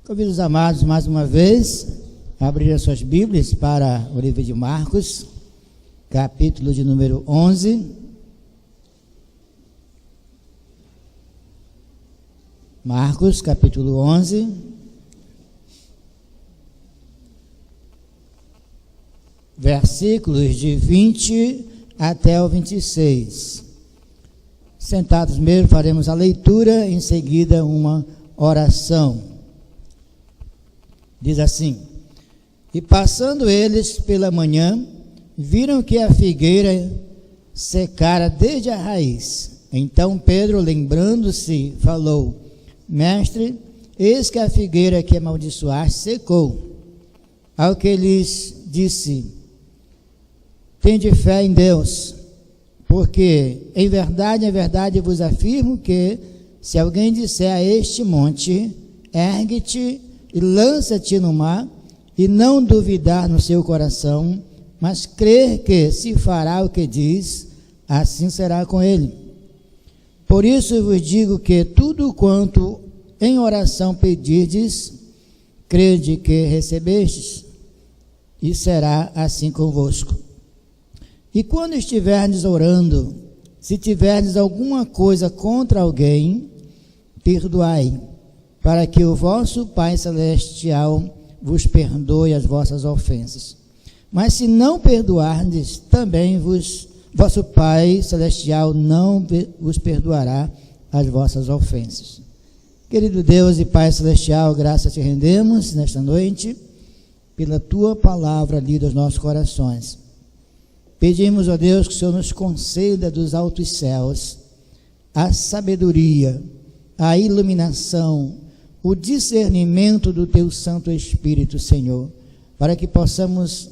Convido os amados mais uma vez a abrir as suas Bíblias para o livro de Marcos, capítulo de número 11. Marcos, capítulo 11. Versículos de 20 até o 26. Sentados mesmo, faremos a leitura, em seguida uma oração. Diz assim: E passando eles pela manhã, viram que a figueira secara desde a raiz. Então Pedro, lembrando-se, falou: Mestre, eis que a figueira que amaldiçoaste secou. Ao que lhes disse: Tende fé em Deus, porque em verdade vos afirmo que, se alguém disser a este monte, ergue-te e lança-te no mar, e não duvidar no seu coração, mas crer que se fará o que diz, assim será com ele. Por isso vos digo que tudo quanto em oração pedirdes, crede que recebestes, e será assim convosco. E quando estiverdes orando, se tiverdes alguma coisa contra alguém, perdoai, para que o vosso Pai Celestial vos perdoe as vossas ofensas. Mas se não perdoardes, também vosso Pai Celestial não vos perdoará as vossas ofensas. Querido Deus e Pai Celestial, graças te rendemos nesta noite, pela tua palavra lida aos nossos corações. Pedimos, ó Deus, que o Senhor nos conceda dos altos céus a sabedoria, a iluminação, o discernimento do teu Santo Espírito, Senhor, para que possamos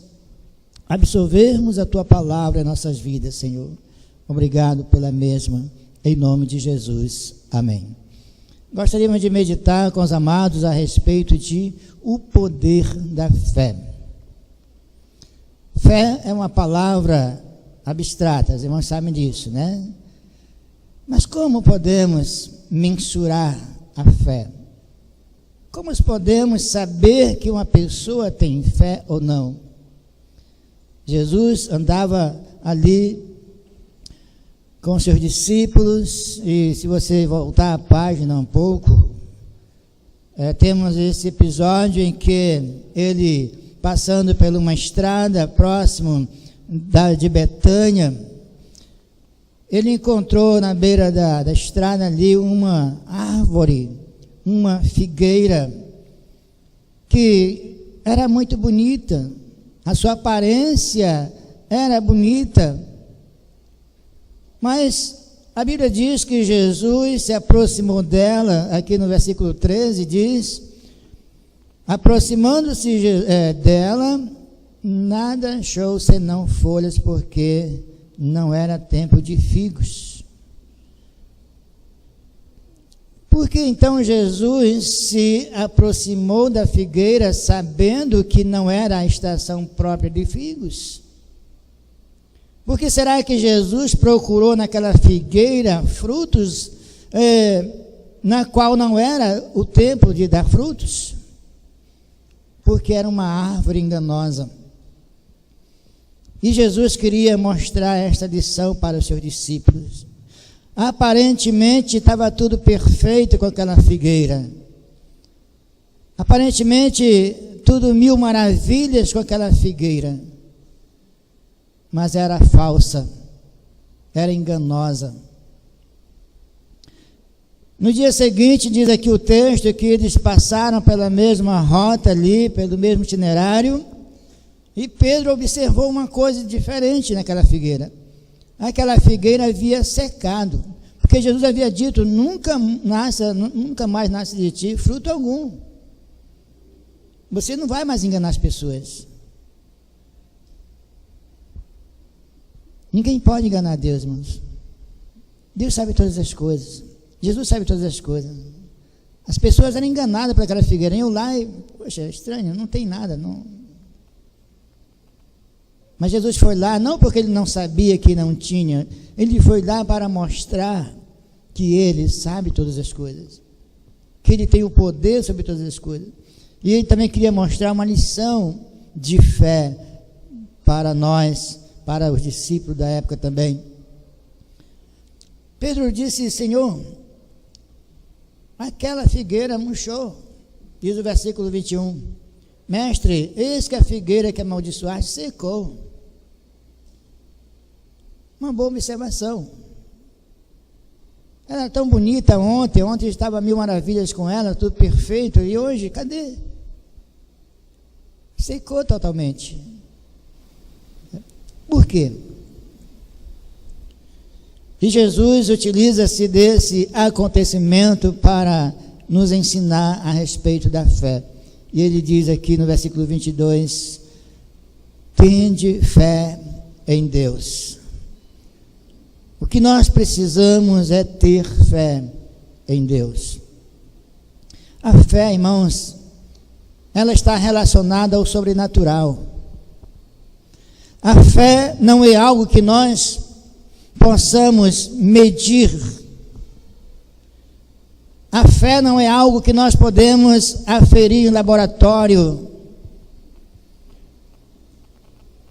absorvermos a tua palavra em nossas vidas, Senhor. Obrigado pela mesma, em nome de Jesus. Amém. Gostaríamos de meditar com os amados a respeito de o poder da fé. Fé é uma palavra abstrata, os irmãos sabem disso, né? Mas como podemos mensurar a fé? Como podemos saber que uma pessoa tem fé ou não? Jesus andava ali com seus discípulos, e se você voltar a página um pouco, temos esse episódio em que ele, passando por uma estrada próximo de Betânia, ele encontrou na beira da estrada ali uma árvore, uma figueira, que era muito bonita, a sua aparência era bonita, mas a Bíblia diz que Jesus se aproximou dela, aqui no versículo 13 diz: aproximando-se dela, nada achou senão folhas, porque não era tempo de figos. Por que então Jesus se aproximou da figueira sabendo que não era a estação própria de figos? Por que será que Jesus procurou naquela figueira frutos na qual não era o tempo de dar frutos? Porque era uma árvore enganosa. E Jesus queria mostrar esta lição para os seus discípulos. Aparentemente estava tudo perfeito com aquela figueira. Aparentemente tudo mil maravilhas com aquela figueira. Mas era falsa, era enganosa. No dia seguinte, diz aqui o texto, que eles passaram pela mesma rota ali, pelo mesmo itinerário, e Pedro observou uma coisa diferente naquela figueira. Aquela figueira havia secado, porque Jesus havia dito: nunca mais nasce de ti fruto algum. Você não vai mais enganar as pessoas. Ninguém pode enganar Deus, irmãos. Deus sabe todas as coisas. Jesus sabe todas as coisas. As pessoas eram enganadas por aquela figueira. Iam lá e, poxa, é estranho, não tem nada, não. Mas Jesus foi lá, não porque ele não sabia que não tinha, ele foi lá para mostrar que ele sabe todas as coisas. que Ele tem o poder sobre todas as coisas. E Ele também queria mostrar uma lição de fé para nós, para os discípulos da época também. Pedro disse: Senhor, aquela figueira murchou. Diz o versículo 21. Mestre, eis que a figueira que amaldiçoaste secou. Uma boa observação. Ela era tão bonita ontem estava mil maravilhas com ela, tudo perfeito, e hoje, cadê? Secou totalmente. Por quê? E Jesus utiliza-se desse acontecimento para nos ensinar a respeito da fé. E ele diz aqui no versículo 22, tende fé em Deus. O que nós precisamos é ter fé em Deus. A fé, irmãos, ela está relacionada ao sobrenatural. A fé não é algo que nós possamos medir. A fé não é algo que nós podemos aferir em laboratório.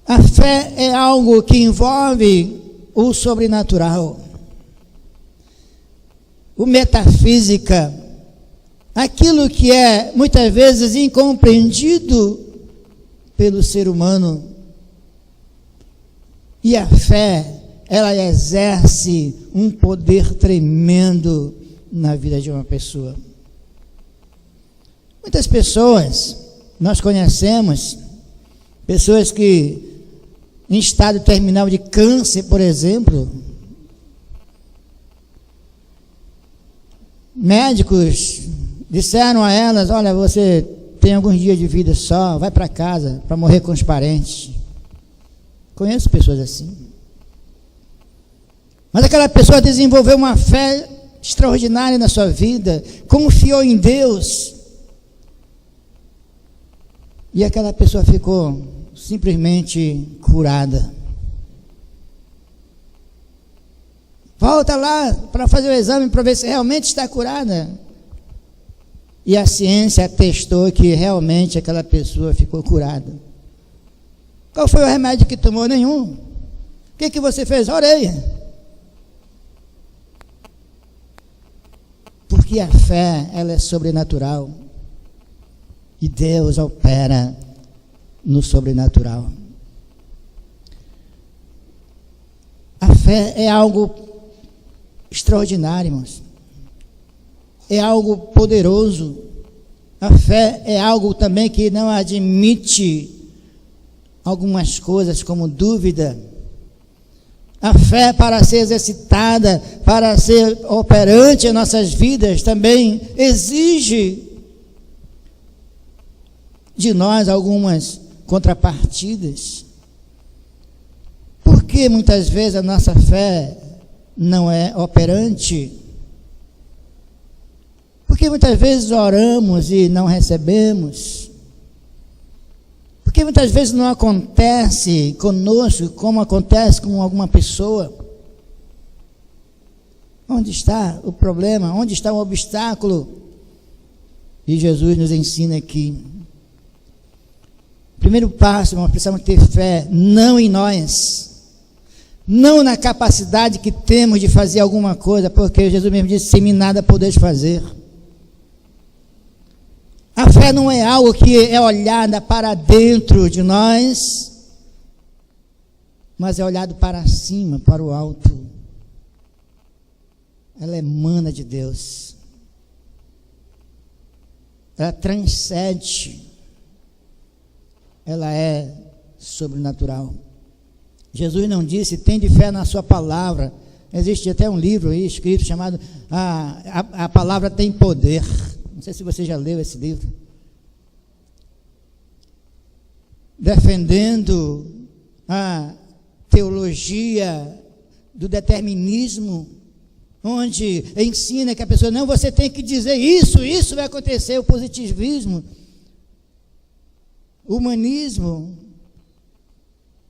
A fé é algo que envolve o sobrenatural, o metafísica, aquilo que é muitas vezes incompreendido pelo ser humano. E a fé, ela exerce um poder tremendo na vida de uma pessoa. Muitas pessoas, nós conhecemos, pessoas que em estado terminal de câncer, por exemplo, médicos disseram a elas: olha, você tem alguns dias de vida só, vai para casa para morrer com os parentes. Conheço pessoas assim. Mas aquela pessoa desenvolveu uma fé extraordinária na sua vida, confiou em Deus, e aquela pessoa ficou simplesmente curada. Volta lá para fazer o exame para ver se realmente está curada. E a ciência atestou que realmente aquela pessoa ficou curada. Qual foi o remédio que tomou? Nenhum. O que você fez? Orei. Porque a fé, ela é sobrenatural. E Deus opera no sobrenatural. A fé é algo extraordinário, irmãos. É algo poderoso. A fé é algo também que não admite algumas coisas como dúvida. A fé, para ser exercitada, para ser operante em nossas vidas, também exige de nós algumas contrapartidas. Por que muitas vezes a nossa fé não é operante? Porque muitas vezes oramos e não recebemos. Porque muitas vezes não acontece conosco como acontece com alguma pessoa. Onde está o problema? Onde está o obstáculo? E Jesus nos ensina aqui. Primeiro passo, nós precisamos ter fé, não em nós, não na capacidade que temos de fazer alguma coisa, porque Jesus mesmo disse: sem mim nada podeis fazer. A fé não é algo que é olhada para dentro de nós, mas é olhado para cima, para o alto. Ela emana de Deus. Ela transcende. Ela é sobrenatural. Jesus não disse: tende fé na sua palavra. Existe até um livro aí escrito chamado A Palavra Tem Poder. Não sei se você já leu esse livro. Defendendo a teologia do determinismo, onde ensina que a pessoa, não, você tem que dizer isso vai acontecer. O positivismo, o humanismo,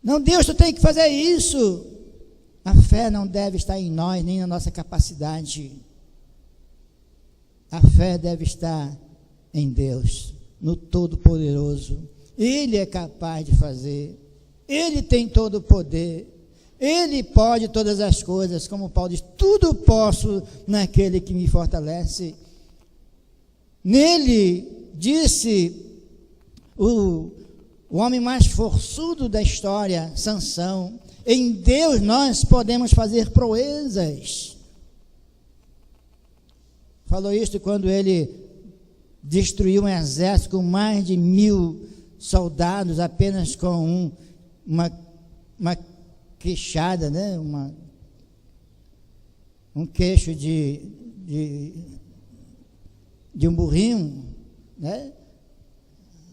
não, Deus, tu tem que fazer isso. A fé não deve estar em nós, nem na nossa capacidade. A fé deve estar em Deus, no Todo-Poderoso. Ele é capaz de fazer, Ele tem todo o poder, Ele pode todas as coisas, como Paulo diz, tudo posso naquele que me fortalece. Nele, disse o homem mais forçudo da história, Sansão, em Deus nós podemos fazer proezas. Falou isso quando ele destruiu um exército com mais de 1000 soldados, apenas com uma queixada, né? Um queixo de um burrinho, né?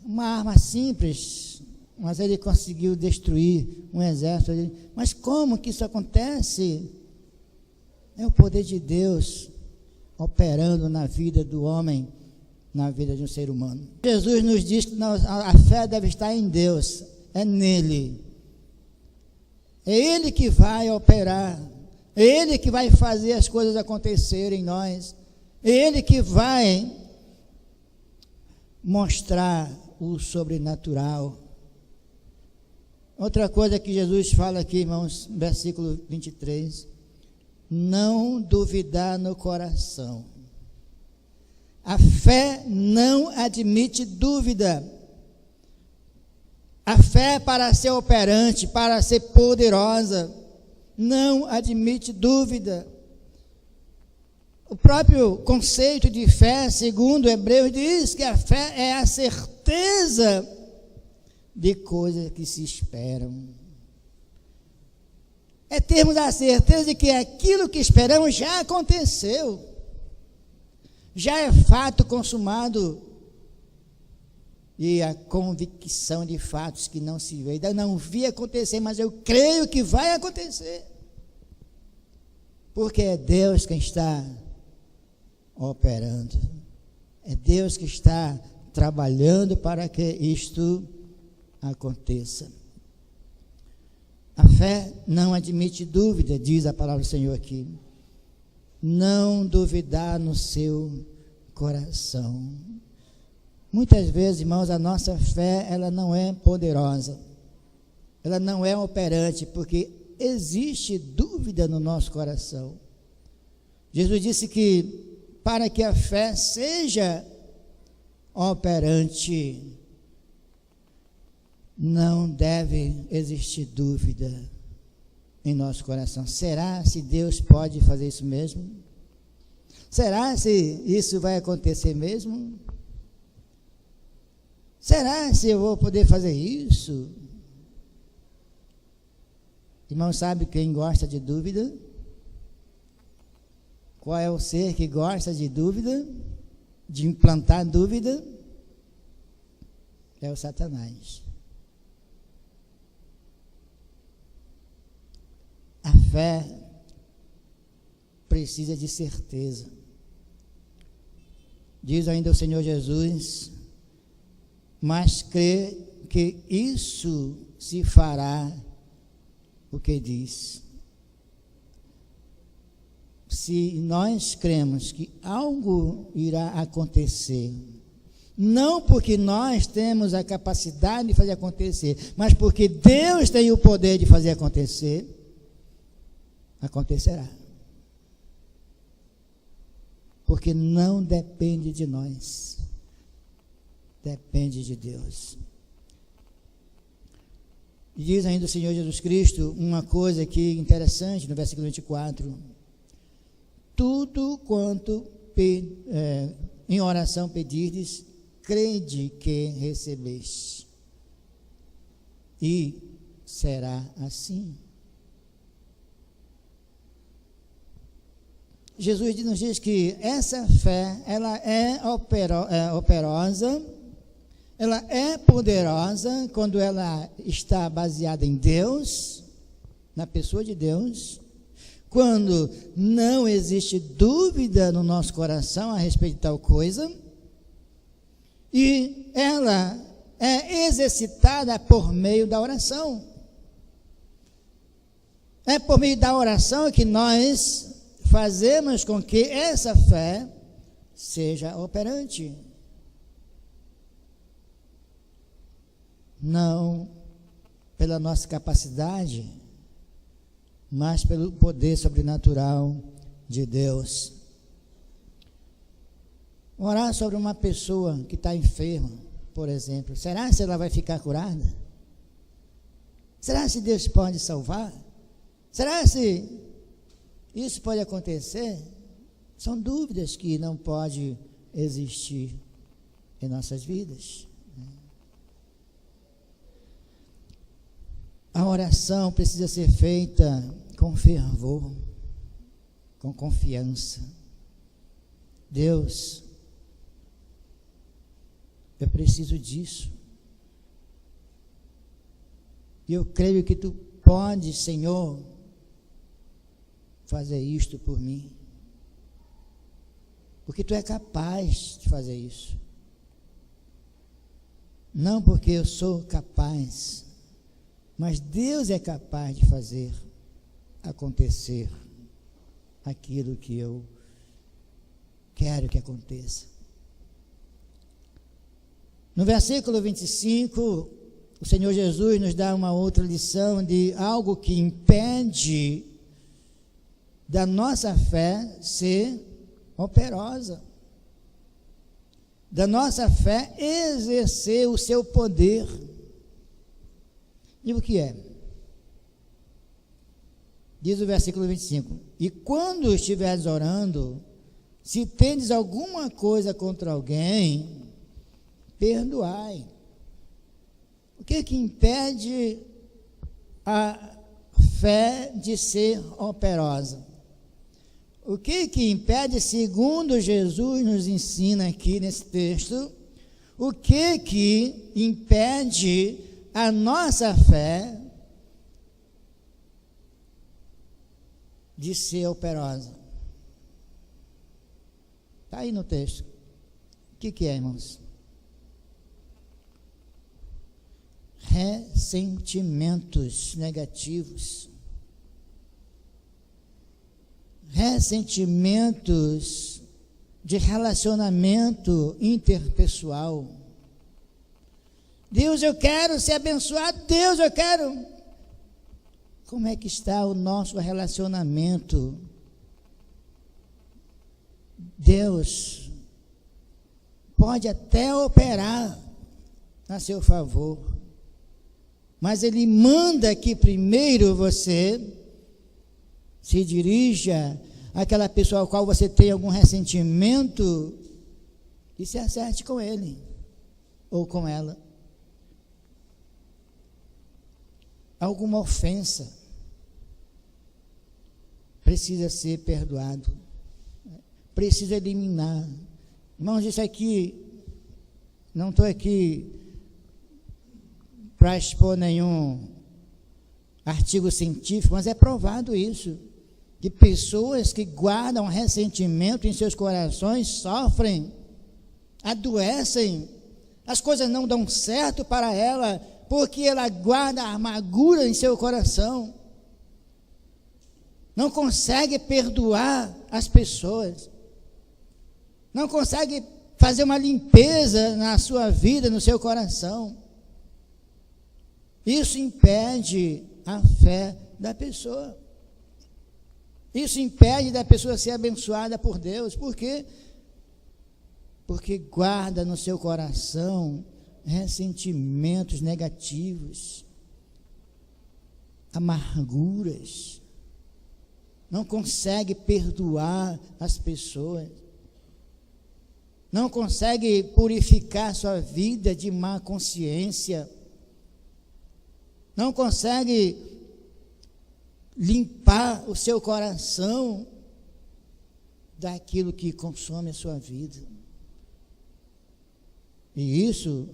Uma arma simples, mas ele conseguiu destruir um exército. Mas como que isso acontece? É o poder de Deus operando na vida do homem, na vida de um ser humano. Jesus nos diz que a fé deve estar em Deus, é nele. É Ele que vai operar, é Ele que vai fazer as coisas acontecerem em nós, é Ele que vai mostrar o sobrenatural. Outra coisa que Jesus fala aqui, irmãos, versículo 23, não duvidar no coração. A fé não admite dúvida. A fé, para ser operante, para ser poderosa, não admite dúvida. O próprio conceito de fé, segundo Hebreus, diz que a fé é a certeza de coisas que se esperam. É termos a certeza de que aquilo que esperamos já aconteceu, já é fato consumado, e a convicção de fatos que não se vê. Ainda não vi acontecer, mas eu creio que vai acontecer, porque é Deus quem está operando, é Deus que está trabalhando para que isto aconteça. A fé não admite dúvida, diz a palavra do Senhor aqui. Não duvidar no seu coração. Muitas vezes, irmãos, a nossa fé, ela não é poderosa, ela não é operante, porque existe dúvida no nosso coração. Jesus disse que para que a fé seja operante, não deve existir dúvida em nosso coração. Será se Deus pode fazer isso mesmo? Será se isso vai acontecer mesmo? Será se eu vou poder fazer isso? Irmão, sabe quem gosta de dúvida? Qual é o ser que gosta de dúvida? De implantar dúvida? É o Satanás. A fé precisa de certeza. Diz ainda o Senhor Jesus, mas crê que isso se fará o que diz. Se nós cremos que algo irá acontecer, não porque nós temos a capacidade de fazer acontecer, mas porque Deus tem o poder de fazer acontecer, acontecerá. Porque não depende de nós, depende de Deus. E diz ainda o Senhor Jesus Cristo uma coisa aqui interessante no versículo 24: tudo quanto em oração pedirdes, crede que recebeste, e será assim. Jesus nos diz que essa fé, ela é operosa, ela é poderosa quando ela está baseada em Deus, na pessoa de Deus, quando não existe dúvida no nosso coração a respeito de tal coisa, e ela é exercitada por meio da oração. É por meio da oração que nós fazemos com que essa fé seja operante. Não pela nossa capacidade, mas pelo poder sobrenatural de Deus. Orar sobre uma pessoa que está enferma, por exemplo, será que ela vai ficar curada? Será que Deus pode salvar? Será que isso pode acontecer? São dúvidas que não podem existir em nossas vidas. A oração precisa ser feita com fervor, com confiança. Deus, eu preciso disso. E eu creio que Tu podes, Senhor, fazer isto por mim. Porque Tu é capaz de fazer isso. Não porque eu sou capaz, mas Deus é capaz de fazer acontecer aquilo que eu quero que aconteça. No versículo 25, o Senhor Jesus nos dá uma outra lição de algo que impede da nossa fé ser operosa, da nossa fé exercer o seu poder. E o que é? Diz o versículo 25: e quando estiveres orando, se tendes alguma coisa contra alguém, perdoai. O que impede a fé de ser operosa? O que impede, segundo Jesus nos ensina aqui nesse texto, o que impede a nossa fé de ser operosa? Está aí no texto. O que é, irmãos? Ressentimentos negativos. Ressentimentos de relacionamento interpessoal. Deus, eu quero ser abençoado. Deus, eu quero. Como é que está o nosso relacionamento? Deus pode até operar a seu favor, mas Ele manda que primeiro você se dirija àquela pessoa ao qual você tem algum ressentimento e se acerte com ele ou com ela. Alguma ofensa precisa ser perdoado, precisa eliminar. Irmãos, isso aqui, não estou aqui para expor nenhum artigo científico, mas é provado isso, que pessoas que guardam ressentimento em seus corações sofrem, adoecem, as coisas não dão certo para ela, porque ela guarda a amargura em seu coração, não consegue perdoar as pessoas, não consegue fazer uma limpeza na sua vida, no seu coração. Isso impede a fé da pessoa. Isso impede da pessoa ser abençoada por Deus. Por quê? Porque guarda no seu coração ressentimentos negativos, amarguras, não consegue perdoar as pessoas, não consegue purificar sua vida de má consciência, não consegue limpar o seu coração daquilo que consome a sua vida. E isso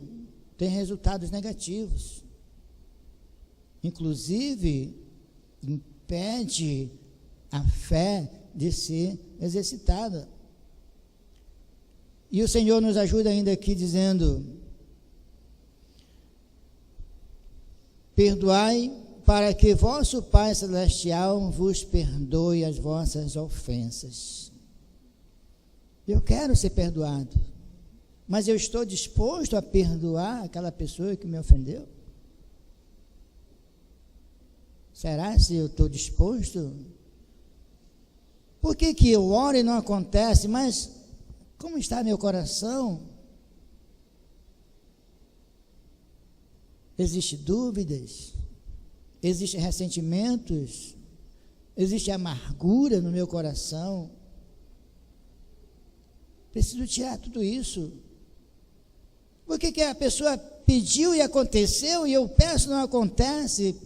tem resultados negativos. Inclusive, impede a fé de ser exercitada. E o Senhor nos ajuda ainda aqui dizendo: perdoai para que vosso Pai Celestial vos perdoe as vossas ofensas. Eu quero ser perdoado, mas eu estou disposto a perdoar aquela pessoa que me ofendeu? Será se eu estou disposto? Por que que eu oro e não acontece? Mas como está meu coração? Existem dúvidas, existem ressentimentos, existe amargura no meu coração. Preciso tirar tudo isso. Por que que a pessoa pediu e aconteceu e eu peço e não acontece?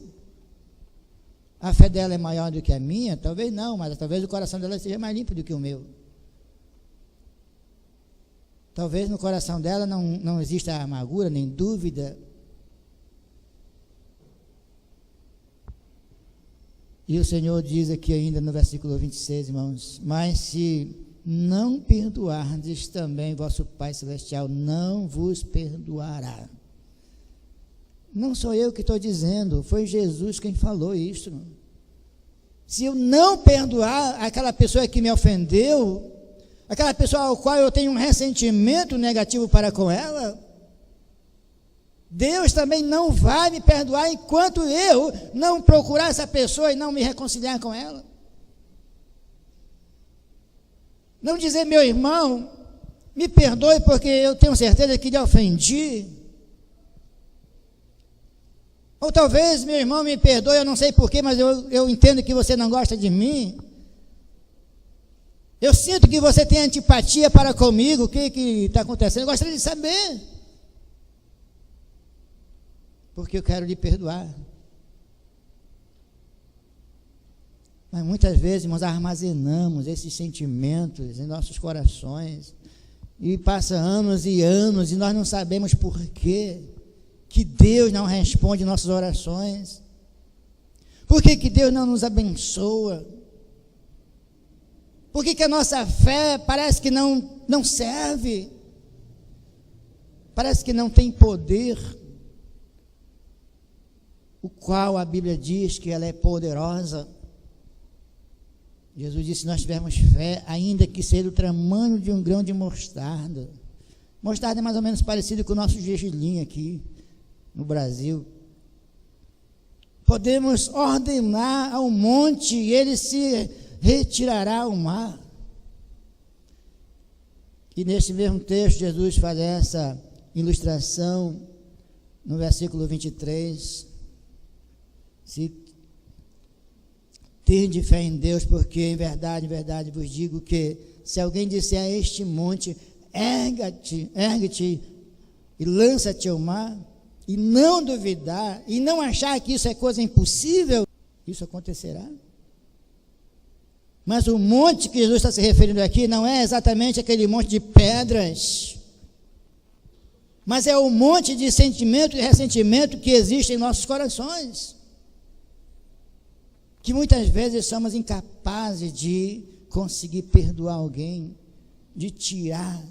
A fé dela é maior do que a minha? Talvez não, mas talvez o coração dela seja mais limpo do que o meu. Talvez no coração dela não exista amargura, nem dúvida. E o Senhor diz aqui ainda no versículo 26, irmãos: mas se não perdoardes, também vosso Pai Celestial não vos perdoará. Não sou eu que estou dizendo, foi Jesus quem falou isso. Se eu não perdoar aquela pessoa que me ofendeu, aquela pessoa ao qual eu tenho um ressentimento negativo para com ela, Deus também não vai me perdoar enquanto eu não procurar essa pessoa e não me reconciliar com ela. Não dizer: meu irmão, me perdoe porque eu tenho certeza que lhe ofendi. Ou talvez: meu irmão, me perdoe, eu não sei porquê, mas eu entendo que você não gosta de mim. Eu sinto que você tem antipatia para comigo, o que está acontecendo? Eu gostaria de saber. Porque eu quero lhe perdoar. Mas muitas vezes, irmãos, armazenamos esses sentimentos em nossos corações, e passa anos e anos, e nós não sabemos por quê que Deus não responde nossas orações. Por que que Deus não nos abençoa? Por que que a nossa fé parece que não serve? Parece que não tem poder, o qual a Bíblia diz que ela é poderosa. Jesus disse: se nós tivermos fé, ainda que seja do tamanho de um grão de mostarda. Mostarda é mais ou menos parecido com o nosso gergelim aqui no Brasil. Podemos ordenar ao monte e ele se retirará ao mar. E neste mesmo texto, Jesus faz essa ilustração no versículo 23. Se tende fé em Deus, porque em verdade vos digo que se alguém disser a este monte: ergue-te e lança-te ao mar, e não duvidar, e não achar que isso é coisa impossível, isso acontecerá. Mas o monte que Jesus está se referindo aqui não é exatamente aquele monte de pedras, mas é o monte de sentimento e ressentimento que existe em nossos corações, que muitas vezes somos incapazes de conseguir perdoar alguém, de tirar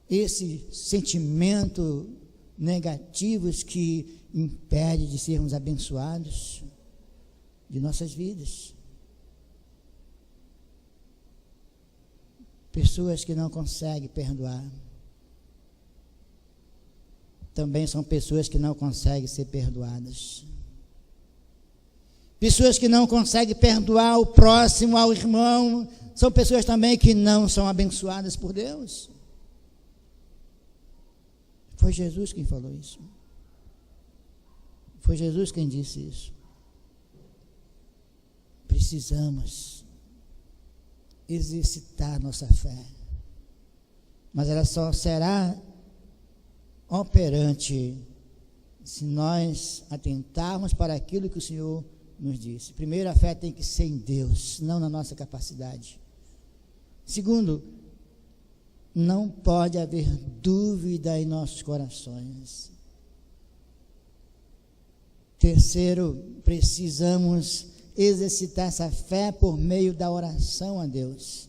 esse sentimento negativos que impede de sermos abençoados de nossas vidas. Pessoas que não conseguem perdoar também são pessoas que não conseguem ser perdoadas. Pessoas que não conseguem perdoar o próximo, ao irmão, são pessoas também que não são abençoadas por Deus. Foi Jesus quem falou isso. Foi Jesus quem disse isso. Precisamos exercitar nossa fé, mas ela só será operante se nós atentarmos para aquilo que o Senhor nos disse. Primeiro, a fé tem que ser em Deus, não na nossa capacidade. Segundo, não pode haver dúvida em nossos corações. Terceiro, precisamos exercitar essa fé por meio da oração a Deus,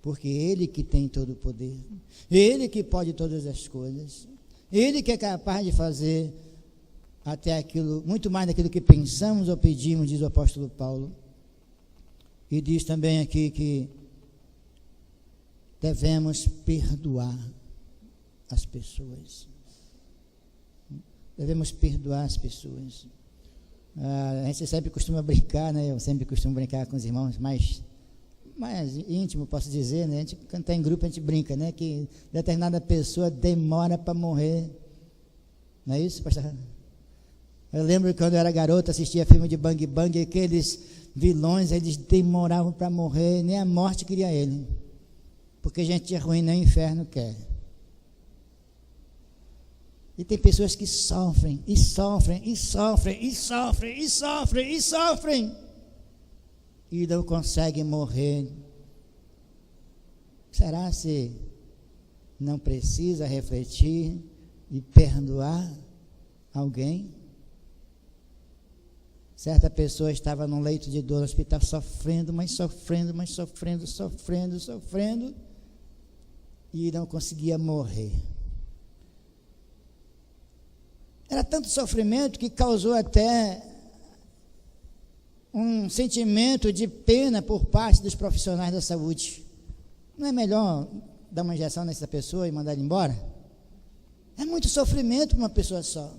porque Ele que tem todo o poder, Ele que pode todas as coisas, Ele que é capaz de fazer até aquilo, muito mais daquilo que pensamos ou pedimos, diz o apóstolo Paulo. E diz também aqui que devemos perdoar as pessoas. Devemos perdoar as pessoas. A gente sempre costuma brincar, né? Eu sempre costumo brincar com os irmãos mais íntimo, posso dizer, né? A gente, quando está em grupo, a gente brinca, né? Que determinada pessoa demora para morrer. Não é isso, pastor? Eu lembro que quando eu era garoto, assistia filme de Bang Bang, e aqueles vilões, eles demoravam para morrer, nem a morte queria ele. Porque gente ruim nem o inferno quer. E tem pessoas que sofrem, e sofrem, e sofrem, e sofrem, e sofrem, e sofrem, e não conseguem morrer. Será se não precisa refletir e perdoar alguém? Certa pessoa estava num leito de dor no hospital, sofrendo, mas sofrendo, mas sofrendo, sofrendo, sofrendo, e não conseguia morrer. Era tanto sofrimento que causou até um sentimento de pena por parte dos profissionais da saúde. Não é melhor dar uma injeção nessa pessoa e mandar ela embora? É muito sofrimento para uma pessoa só.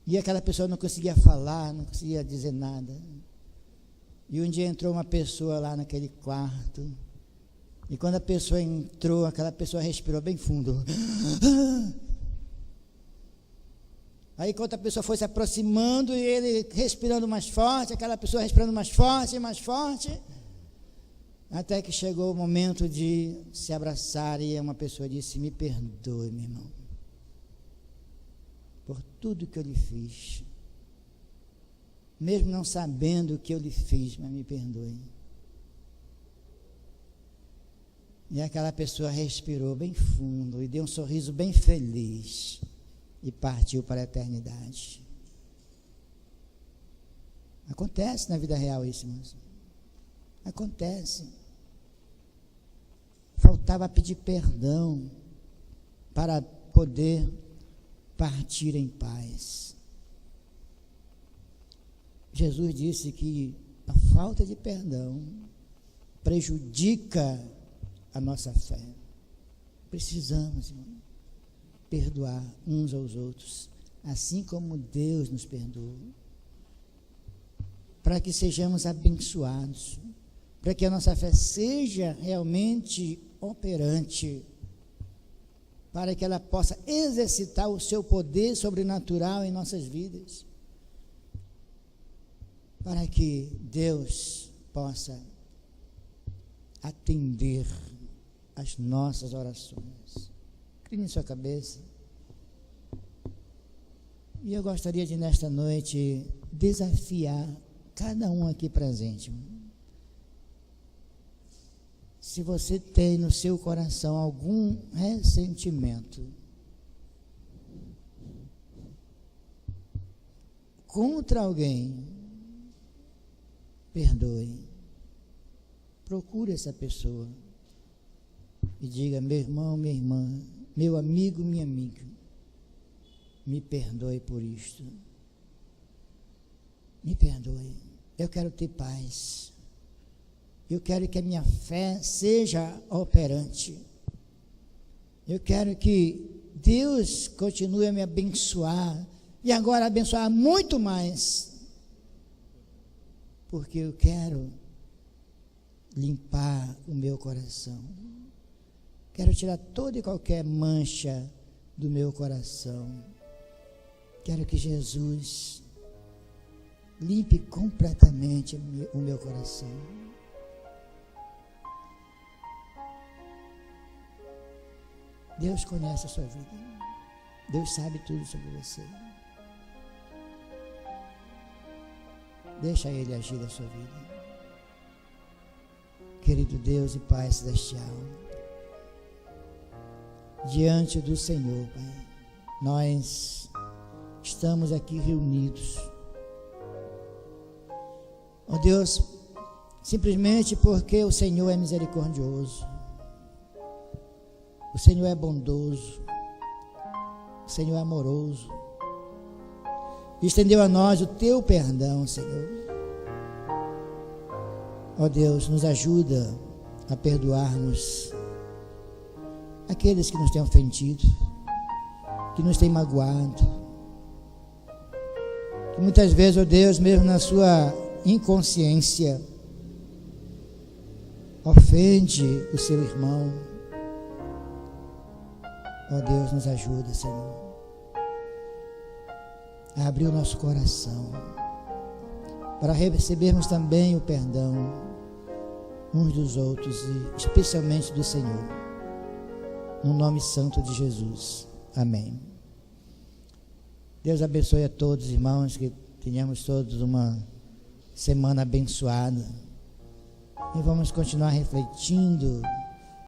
E aquela pessoa não conseguia falar, não conseguia dizer nada. E um dia entrou uma pessoa lá naquele quarto. E quando a pessoa entrou, aquela pessoa respirou bem fundo. Aí quando a pessoa foi se aproximando e ele respirando mais forte, aquela pessoa respirando mais forte, até que chegou o momento de se abraçar e uma pessoa disse: me perdoe, meu irmão, por tudo que eu lhe fiz, mesmo não sabendo o que eu lhe fiz, mas me perdoe. E aquela pessoa respirou bem fundo e deu um sorriso bem feliz e partiu para a eternidade. Acontece na vida real isso, irmãos. Acontece. Faltava pedir perdão para poder partir em paz. Jesus disse que a falta de perdão prejudica a nossa fé. Precisamos, irmão, perdoar uns aos outros, assim como Deus nos perdoou, para que sejamos abençoados, para que a nossa fé seja realmente operante, para que ela possa exercitar o seu poder sobrenatural em nossas vidas, para que Deus possa atender as nossas orações. Incline em sua cabeça. E eu gostaria de, nesta noite, desafiar cada um aqui presente. Se você tem no seu coração algum ressentimento contra alguém, perdoe. Procure essa pessoa e diga: meu irmão, minha irmã, meu amigo, minha amiga, me perdoe por isto. Me perdoe. Eu quero ter paz. Eu quero que a minha fé seja operante. Eu quero que Deus continue a me abençoar, e agora abençoar muito mais, porque eu quero limpar o meu coração. Quero tirar toda e qualquer mancha do meu coração. Quero que Jesus limpe completamente o meu coração. Deus conhece a sua vida. Deus sabe tudo sobre você. Deixa Ele agir na sua vida. Querido Deus e Pai Celestial, diante do Senhor, Pai, nós estamos aqui reunidos, ó Deus, simplesmente porque o Senhor é misericordioso, o Senhor é bondoso, o Senhor é amoroso, estendeu a nós o teu perdão, Senhor. Ó Deus, nos ajuda a perdoarmos aqueles que nos têm ofendido, que nos têm magoado, que muitas vezes, ó Deus, mesmo na sua inconsciência, ofende o seu irmão. Ó Deus, nos ajuda, Senhor, a abrir o nosso coração para recebermos também o perdão uns dos outros e especialmente do Senhor, no nome santo de Jesus. Amém. Deus abençoe a todos, irmãos, que tenhamos todos uma semana abençoada e vamos continuar refletindo